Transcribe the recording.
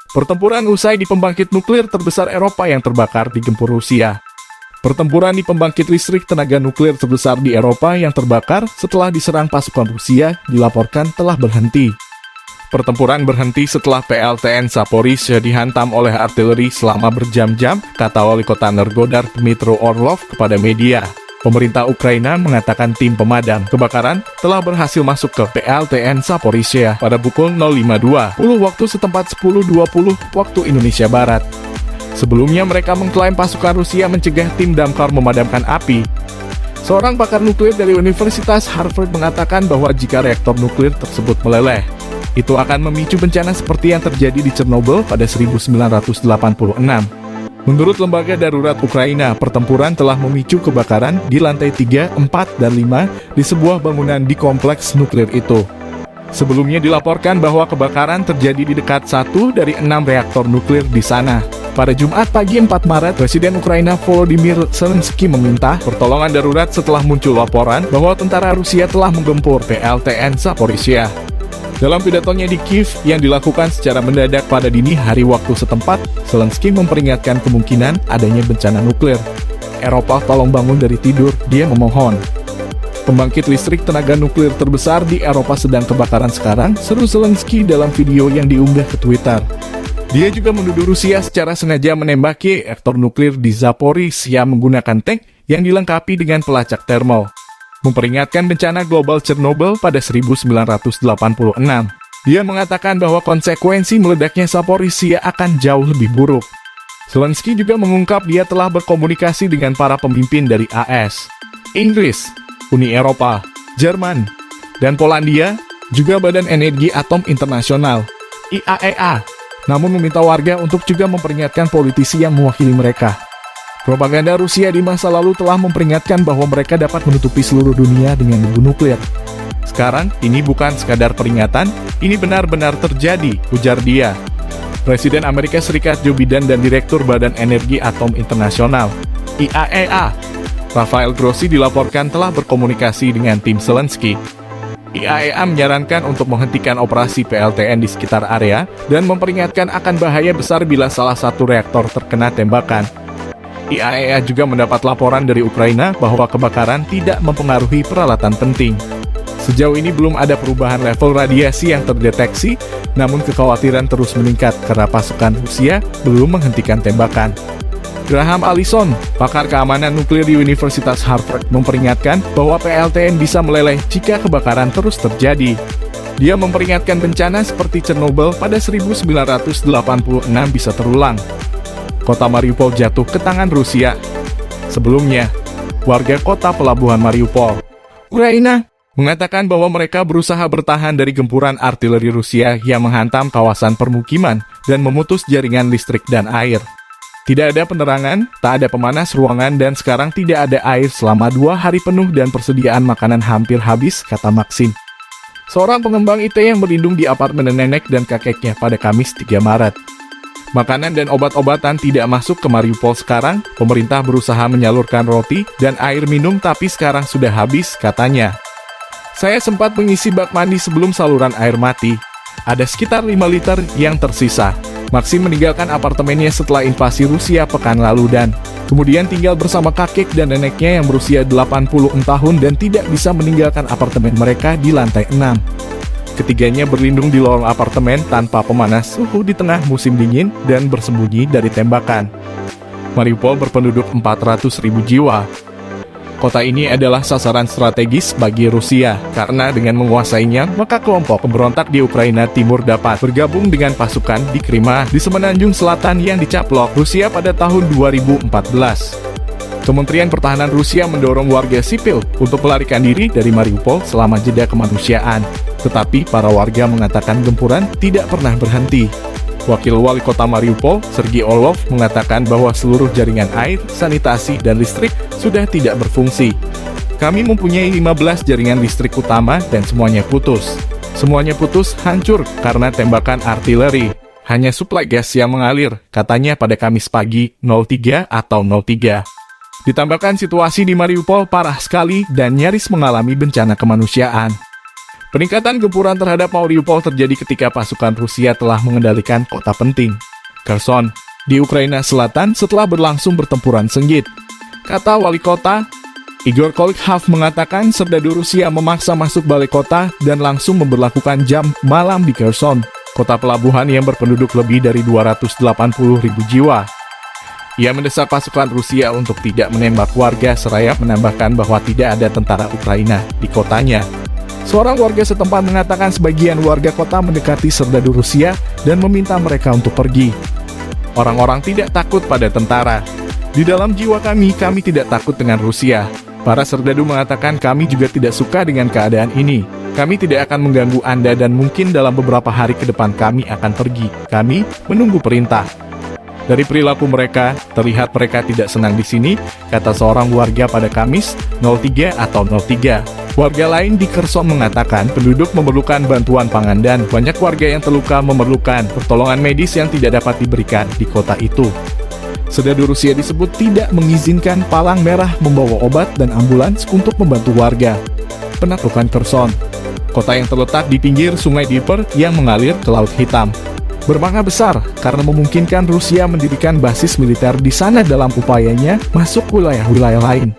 Pertempuran usai di pembangkit nuklir terbesar Eropa yang terbakar digempur Rusia. Pertempuran di pembangkit listrik tenaga nuklir terbesar di Eropa yang terbakar setelah diserang pasukan Rusia dilaporkan telah berhenti. Pertempuran berhenti setelah PLTN Zaporizhzhia dihantam oleh artileri selama berjam-jam, kata wali kota Nergodar Dmytro Orlov kepada media. Pemerintah Ukraina mengatakan tim pemadam kebakaran telah berhasil masuk ke PLTN Zaporizhzhia pada pukul 05.20 waktu setempat 10.20 waktu Indonesia Barat. Sebelumnya mereka mengklaim pasukan Rusia mencegah tim damkar memadamkan api. Seorang pakar nuklir dari Universitas Harvard mengatakan bahwa jika reaktor nuklir tersebut meleleh, itu akan memicu bencana seperti yang terjadi di Chernobyl pada 1986. Menurut lembaga darurat Ukraina, pertempuran telah memicu kebakaran di lantai 3, 4, dan 5 di sebuah bangunan di kompleks nuklir itu. Sebelumnya dilaporkan bahwa kebakaran terjadi di dekat satu dari 6 reaktor nuklir di sana. Pada Jumat pagi 4 Maret, Presiden Ukraina Volodymyr Zelensky meminta pertolongan darurat setelah muncul laporan bahwa tentara Rusia telah menggempur PLTN Zaporizhzhia. Dalam pidatonya di Kiev yang dilakukan secara mendadak pada dini hari waktu setempat, Zelensky memperingatkan kemungkinan adanya bencana nuklir. Eropa tolong bangun dari tidur, dia memohon. Pembangkit listrik tenaga nuklir terbesar di Eropa sedang kebakaran sekarang, seru Zelensky dalam video yang diunggah ke Twitter. Dia juga menuduh Rusia secara sengaja menembaki reaktor nuklir di Zaporizhzhia menggunakan tank yang dilengkapi dengan pelacak termal. Memperingatkan bencana global Chernobyl pada 1986. Dia mengatakan bahwa konsekuensi meledaknya Zaporizhzhia akan jauh lebih buruk. Zelensky juga mengungkap dia telah berkomunikasi dengan para pemimpin dari AS, Inggris, Uni Eropa, Jerman, dan Polandia, juga Badan Energi Atom Internasional, IAEA, namun meminta warga untuk juga memperingatkan politisi yang mewakili mereka. Propaganda Rusia di masa lalu telah memperingatkan bahwa mereka dapat menutupi seluruh dunia dengan debu nuklir. Sekarang, ini bukan sekadar peringatan, ini benar-benar terjadi, ujar dia. Presiden Amerika Serikat Joe Biden dan Direktur Badan Energi Atom Internasional, IAEA, Rafael Grossi dilaporkan telah berkomunikasi dengan tim Zelensky. IAEA menyarankan untuk menghentikan operasi PLTN di sekitar area dan memperingatkan akan bahaya besar bila salah satu reaktor terkena tembakan. IAEA juga mendapat laporan dari Ukraina bahwa kebakaran tidak mempengaruhi peralatan penting. Sejauh ini belum ada perubahan level radiasi yang terdeteksi, namun kekhawatiran terus meningkat karena pasukan Rusia belum menghentikan tembakan. Graham Allison, pakar keamanan nuklir di Universitas Harvard, memperingatkan bahwa PLTN bisa meleleh jika kebakaran terus terjadi. Dia memperingatkan bencana seperti Chernobyl pada 1986 bisa terulang. Kota Mariupol jatuh ke tangan Rusia. Sebelumnya, warga kota pelabuhan Mariupol, Ukraina, mengatakan bahwa mereka berusaha bertahan dari gempuran artileri Rusia yang menghantam kawasan permukiman dan memutus jaringan listrik dan air. Tidak ada penerangan, tak ada pemanas ruangan, dan sekarang tidak ada air selama 2 hari penuh dan persediaan makanan hampir habis, kata Maxim, seorang pengembang IT yang berlindung di apartemen nenek dan kakeknya pada Kamis 3 Maret. Makanan dan obat-obatan tidak masuk ke Mariupol sekarang, pemerintah berusaha menyalurkan roti dan air minum tapi sekarang sudah habis, katanya. Saya sempat mengisi bak mandi sebelum saluran air mati. Ada sekitar 5 liter yang tersisa. Maxim meninggalkan apartemennya setelah invasi Rusia pekan lalu dan kemudian tinggal bersama kakek dan neneknya yang berusia 80 tahun dan tidak bisa meninggalkan apartemen mereka di lantai 6. Ketiganya berlindung di lorong apartemen tanpa pemanas suhu di tengah musim dingin dan bersembunyi dari tembakan. Mariupol berpenduduk 400.000 jiwa. Kota ini adalah sasaran strategis bagi Rusia, karena dengan menguasainya, maka kelompok pemberontak di Ukraina Timur dapat bergabung dengan pasukan di Crimea di semenanjung selatan yang dicaplok Rusia pada tahun 2014. Kementerian Pertahanan Rusia mendorong warga sipil untuk melarikan diri dari Mariupol selama jeda kemanusiaan. Tetapi para warga mengatakan gempuran tidak pernah berhenti. Wakil Wali Kota Mariupol, Sergei Orlov, mengatakan bahwa seluruh jaringan air, sanitasi, dan listrik sudah tidak berfungsi. Kami mempunyai 15 jaringan listrik utama dan semuanya putus. Semuanya putus, hancur karena tembakan artileri. Hanya suplai gas yang mengalir, katanya pada Kamis pagi 03 atau 03. Ditambahkan situasi di Mariupol parah sekali dan nyaris mengalami bencana kemanusiaan. Peningkatan gempuran terhadap Mariupol terjadi ketika pasukan Rusia telah mengendalikan kota penting, Kherson, di Ukraina Selatan setelah berlangsung pertempuran sengit. Kata wali kota, Igor Kolikhav mengatakan serdadu Rusia memaksa masuk balai kota dan langsung memberlakukan jam malam di Kherson, kota pelabuhan yang berpenduduk lebih dari 280.000 jiwa. Ia mendesak pasukan Rusia untuk tidak menembak warga seraya menambahkan bahwa tidak ada tentara Ukraina di kotanya. Seorang warga setempat mengatakan sebagian warga kota mendekati serdadu Rusia dan meminta mereka untuk pergi. Orang-orang tidak takut pada tentara. Di dalam jiwa kami tidak takut dengan Rusia. Para serdadu mengatakan kami juga tidak suka dengan keadaan ini. Kami tidak akan mengganggu Anda dan mungkin dalam beberapa hari ke depan kami akan pergi. Kami menunggu perintah. Dari perilaku mereka, terlihat mereka tidak senang di sini, kata seorang warga pada Kamis, 03 atau 03. Warga lain di Kherson mengatakan penduduk memerlukan bantuan pangan dan banyak warga yang terluka memerlukan pertolongan medis yang tidak dapat diberikan di kota itu. Serdadu Rusia disebut tidak mengizinkan Palang Merah membawa obat dan ambulans untuk membantu warga. Penaklukan Kherson, kota yang terletak di pinggir Sungai Dnieper yang mengalir ke Laut Hitam, bermakna besar karena memungkinkan Rusia mendirikan basis militer di sana dalam upayanya masuk wilayah-wilayah lain.